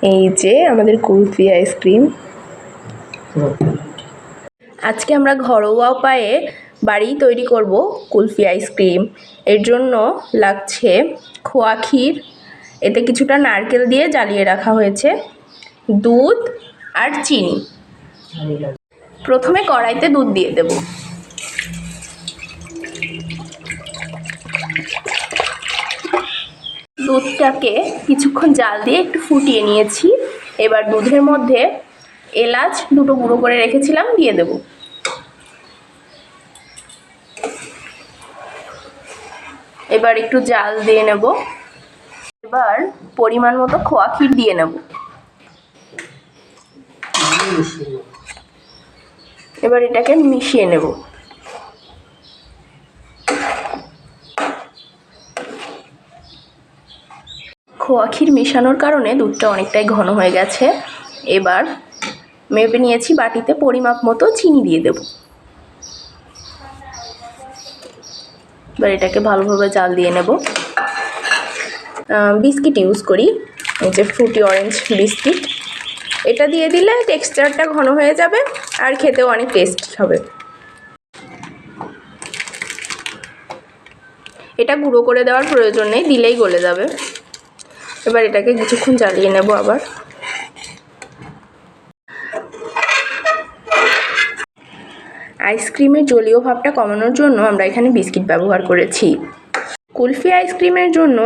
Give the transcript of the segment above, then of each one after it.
এই যে আমাদের কুলফি আইসক্রিম। আজকে আমরা ঘরোয়া উপায়ে বাড়িই তৈরি করব কুলফি আইসক্রিম। এর জন্য লাগছে খোয়া ক্ষীর, এতে কিছুটা নারকেল দিয়ে জ্বালিয়ে রাখা হয়েছে, দুধ আর চিনি। প্রথমে কড়াইতে দুধ দিয়ে দেব। দুধটাকে কিছুক্ষণ জাল দিয়ে একটু ফুটিয়ে নিয়েছি। এবার দুধের মধ্যে এলাচ দুটো গুঁড়ো করে রেখেছিলাম দিয়ে দেব। এবার একটু জাল দিয়ে নেব। এবার পরিমাণ মতো খোয়া ক্ষীর দিয়ে নেব। এবার এটাকে মিশিয়ে নেব। খোয়া ক্ষীর মেশানোর কারণে দুধটা অনেকটাই ঘন হয়ে গেছে। এবার মেপে নিয়েছি বাটিতে, পরিমাপ মতো চিনি দিয়ে দেব। এবার এটাকে ভালোভাবে জাল দিয়ে নেব। বিস্কিট ইউজ করি, এই যে ফ্রুটি অরেঞ্জ বিস্কিট, এটা দিয়ে দিলে টেক্সচারটা ঘন হয়ে যাবে আর খেতেও অনেক টেস্ট হবে। এটা গুঁড়ো করে দেওয়ার প্রয়োজন নেই, দিলেই গলে যাবে। এবার এটাকে কিছুক্ষণ জ্বালিয়ে নেব আবার। আইসক্রিমের জলীয় ভাবটা কমানোর জন্য আমরা এখানে বিস্কিট ব্যবহার করেছি। কুলফি আইসক্রিমের জন্য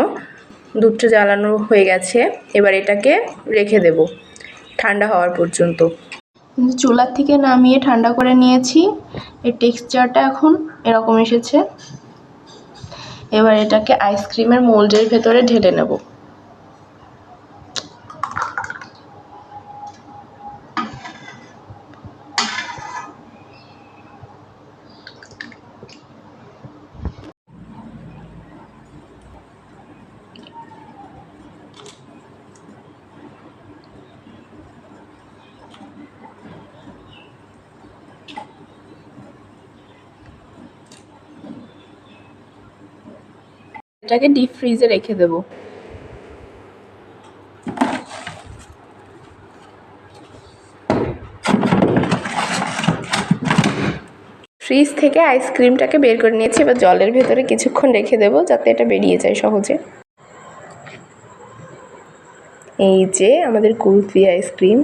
দুধটা জ্বালানো হয়ে গেছে। এবার এটাকে রেখে দেব ঠান্ডা হওয়ার পর্যন্ত। চুলার থেকে নামিয়ে ঠান্ডা করে নিয়েছি। এর টেক্সচারটা এখন এরকম এসেছে। এবার এটাকে আইসক্রিমের মোল্ডের ভেতরে ঢেলে নেব। এটাকে ডিপ ফ্রিজে রেখে দেব। ফ্রিজ থেকে আইসক্রিমটাকে বের করে নিয়েছি। এবার জলের ভেতরে কিছুক্ষণ রেখে দেব যাতে এটা বেরিয়ে যায় সহজে। এই যে আমাদের কুলফি আইসক্রিম।